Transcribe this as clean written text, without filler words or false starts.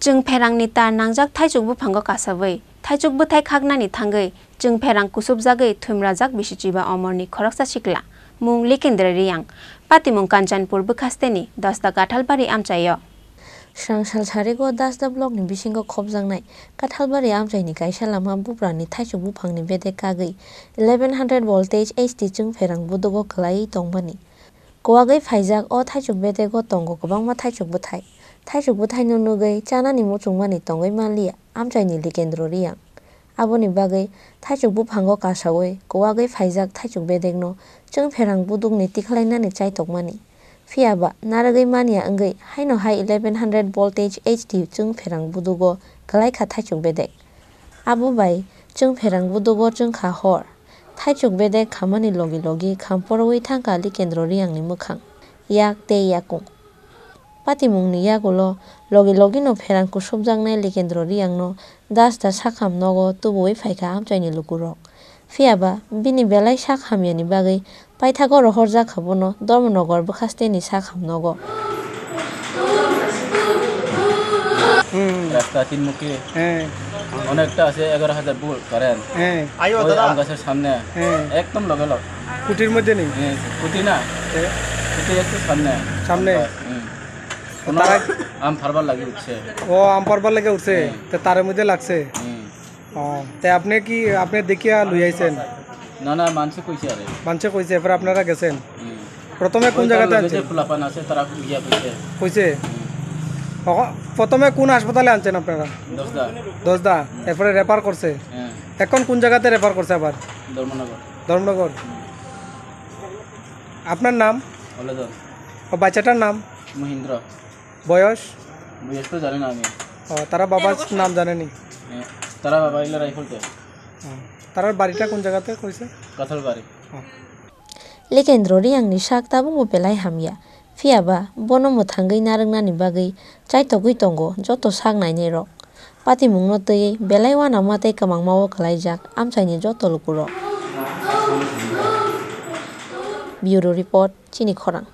जों फेरांनि तार नांजाक थाइजुक बुफांगो कासाबै थाइजुक बुथाइ खागनानि थांगै जों फेरां कुसुबजागै थुमराजाक बिसिचिबा अमरनि खरकसा सिकला मुं लेकेन्द्र रियां पातिमुं कांचनपुर बुखास्तेनि दसदा काठालबारि आमचायो सांसाल सारेगो दासदा ब्लकनि बिसिंगो खबजांनाय काठालबारि आमचाइनि काइसा लामा बुब्रानि थाइजुक बुफांनि बेदे कागै 1100 voltage HD जों फेरां बुदुगो खलाई तंबानि गवागै फाइजाक अ थाइजुक बेदेगो तंगो गोबांमा थाइजुक बुथाइ थाइजुक बुथाइ नुनुगै चानानि मुचुंमानि तंगै मालिया आमचाइनि लेकेन्द्र रियां आबोनि बागै थाइजुक बुफांगो कासावै गवागै फाइजाक थाइजुक बेदेगनो जों फेरां बुदुगनि तिखलाइनानि चाइतकमानि फियाबा नारगै मानिया अंगै हाइनो हाइ 1100 voltage HD जों फेरां बुदुगो गलाइखा थाइजुक बेदेग आबो बाय जों फेरां बुदुगो जों खा हर थाइजुक बेदेग खामानि लगी लगी खामपरवै थांका लेकेन्द्र रियांनि मोखां याक ते याकुं पातिमुंनि यागुलो लगी लगी नो फेरां कुसुबजांनाय लेकेन्द्र रियांनो दासदा साखाम नगो तुबुवै फाइका आमचाइनि लुकुरक फियाबा बिनि बेलाय साखामियानि बागै पाइथागो रहर जाखाबोनो धर्मनगर बुखास्तेनि साखाम नगो রাস্তা তিনমুখী অনেকটা আছে 11,000 ভোল্ট কারেন্ট ওই আম গাছের সামনে একদম লগে লগ কুটির মধ্যে নেই কুটি না কুটি একটু সামনে সামনে আম ফারবার লাগে উঠছে ও আম পারবার লাগে উঠছে তো তার মধ্যে লাগছে তাই আপনি কি আপনি দেখিয়া লই আইছেন না না মানুষে কইছে আরে মানুষে কইছে এরপর আপনারা গেছেন প্রথমে কোন জায়গাতে আনছেন ফুলাপান আছে তারা গিয়া কইছে কইছে প্রথমে কোন হাসপাতালে আনছেন আপনারা দশদা এরপরে রেফার করছে এখন কোন জায়গাতে রেফার করছে আবার ধর্মনগর আপনার নাম ও বাচ্চাটার নাম মহিন্দ্র বয়স তো জানি না আমি তারা বাবার নাম জানেনি তারা বাবা ইলা রাইফলতে তারার বাড়িটা কোন জায়গাতে কইছে কাঠালবাড়ি लेकेन्द्र रियांनि साक ताबुंगो पेलाय हामिया फियाबा बनमो थांगै नारंनानि बागै चाइतगै तंगो जतो साक नायनै रक पातिमुंनो तयै बेलाय वाना मातै कमां मावो खलाइजाक आमचाइनि जतो लुकुरो ब्यूरो रिपोर्ट चिनि खरां।